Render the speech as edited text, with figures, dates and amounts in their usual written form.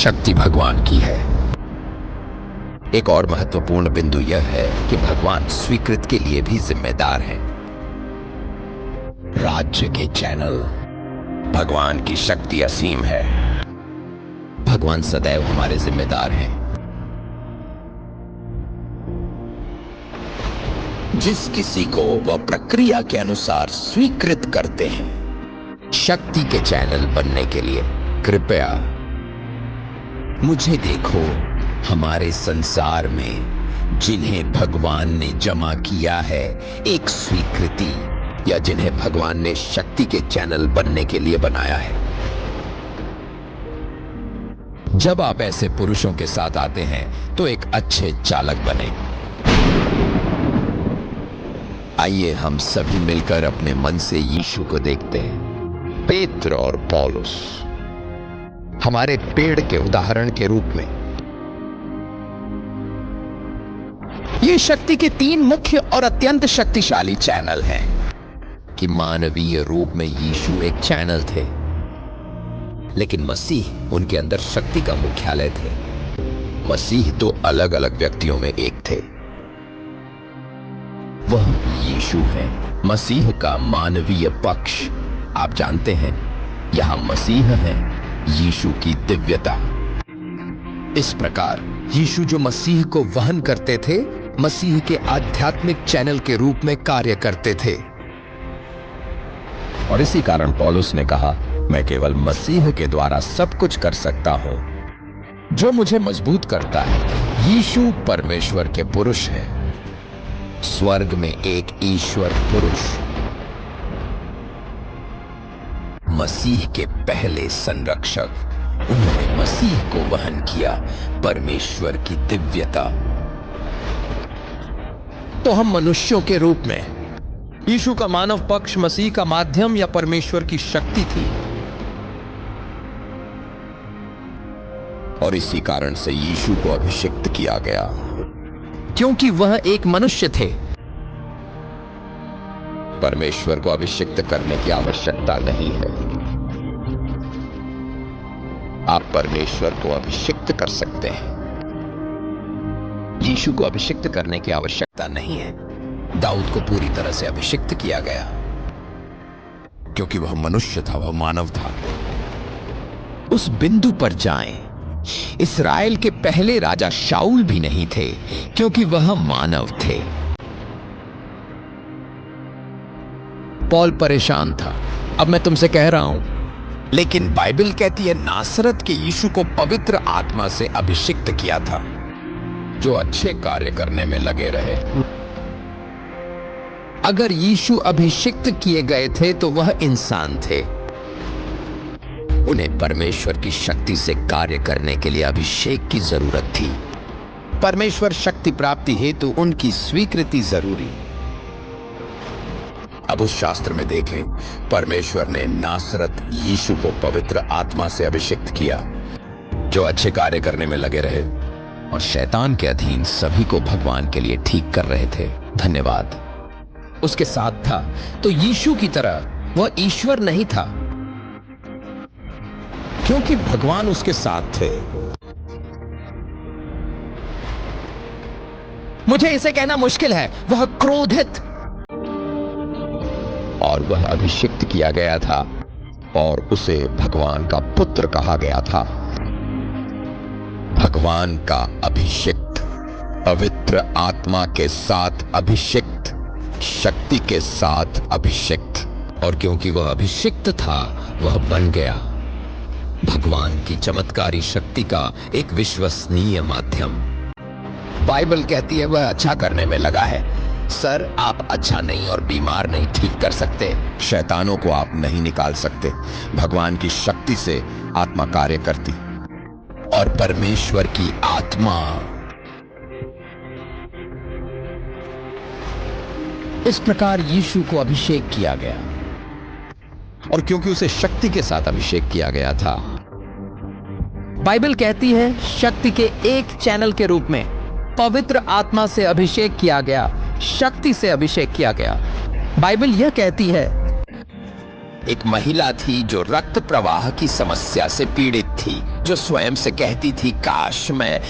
शक्ति भगवान की है। एक और महत्वपूर्ण बिंदु यह है कि भगवान स्वीकृत के लिए भी जिम्मेदार हैं। राज्य के चैनल। भगवान की शक्ति असीम है। भगवान सदैव हमारे जिम्मेदार हैं। जिस किसी को वह प्रक्रिया के अनुसार स्वीकृत करते हैं शक्ति के चैनल बनने के लिए, कृपया मुझे देखो। हमारे संसार में जिन्हें भगवान ने जमा किया है एक स्वीकृति, या जिन्हें भगवान ने शक्ति के चैनल बनने के लिए बनाया है। जब आप ऐसे पुरुषों के साथ आते हैं तो एक अच्छे चालक बने। आइए हम सभी मिलकर अपने मन से यीशु को देखते हैं। पेत्र और पौलुस हमारे पेड़ के उदाहरण के रूप में। ये शक्ति के 3 मुख्य और अत्यंत शक्तिशाली चैनल हैं। कि मानवीय रूप में यीशु एक चैनल थे, लेकिन मसीह उनके अंदर शक्ति का मुख्यालय थे। मसीह 2 अलग अलग व्यक्तियों में एक थे। वह यीशु है। मसीह का मानवीय पक्ष आप जानते हैं। यहां मसीह है, यीशु की दिव्यता। इस प्रकार यीशु जो मसीह को वहन करते थे, मसीह के आध्यात्मिक चैनल के रूप में कार्य करते थे। और इसी कारण पौलुस ने कहा, मैं केवल मसीह के द्वारा सब कुछ कर सकता हूं जो मुझे मजबूत करता है। यीशु परमेश्वर के पुरुष है। स्वर्ग में एक ईश्वर पुरुष, मसीह के पहले संरक्षक। उन्होंने मसीह को वहन किया, परमेश्वर की दिव्यता। तो हम मनुष्यों के रूप में, यीशु का मानव पक्ष मसीह का माध्यम या परमेश्वर की शक्ति थी। और इसी कारण से यीशु को अभिषिक्त किया गया, क्योंकि वह एक मनुष्य थे। परमेश्वर को अभिषिक्त करने की आवश्यकता नहीं है। आप परमेश्वर को अभिषिक्त कर सकते हैं। यीशु को अभिषिक्त करने की आवश्यकता नहीं है। दाऊद को पूरी तरह से अभिषिक्त किया गया, क्योंकि वह मनुष्य था, वह मानव था। उस बिंदु पर जाएं। इस्राएल के पहले राजा शाऊल भी नहीं थे, क्योंकि वह मानव थे। पौल परेशान था। अब मैं तुमसे कह रहा हूं, लेकिन बाइबल कहती है नासरत के यीशु को पवित्र आत्मा से अभिषिक्त किया था, जो अच्छे कार्य करने में लगे रहे। अगर यीशु अभिषिक्त किए गए थे तो वह इंसान थे। उन्हें परमेश्वर की शक्ति से कार्य करने के लिए अभिषेक की जरूरत थी। परमेश्वर शक्ति प्राप्ति हेतु उनकी स्वीकृति जरूरी। अब उस शास्त्र में देखें, परमेश्वर ने नासरत यीशु को पवित्र आत्मा से अभिषिक्त किया, जो अच्छे कार्य करने में लगे रहे और शैतान के अधीन सभी को भगवान के लिए ठीक कर रहे थे। धन्यवाद। उसके साथ था, तो यीशु की तरह वह ईश्वर नहीं था, क्योंकि भगवान उसके साथ थे। मुझे इसे कहना मुश्किल है। वह क्रोधित और वह अभिषिक्त किया गया था और उसे भगवान का पुत्र कहा गया था। भगवान का अभिषिक्त, पवित्र आत्मा के साथ अभिषिक्त, शक्ति के साथ अभिषिक्त। और क्योंकि वह अभिषिक्त था, वह बन गया भगवान की चमत्कारी शक्ति का एक विश्वसनीय माध्यम। बाइबल कहती है वह अच्छा करने में लगा है। सर, आप अच्छा नहीं और बीमार नहीं ठीक कर सकते। शैतानों को आप नहीं निकाल सकते। भगवान की शक्ति से आत्मा कार्य करती, और परमेश्वर की आत्मा इस प्रकार यीशु को अभिषेक किया गया। और क्योंकि उसे शक्ति के साथ अभिषेक किया गया था, बाइबल कहती है शक्ति के एक चैनल के रूप में पवित्र आत्मा से अभिषेक किया गया, शक्ति से अभिषेक किया गया। बाइबल यह कहती है एक महिला थी जो रक्त प्रवाह की समस्या से पीड़ित थी, जो स्वयं से कहती थी, काश मैं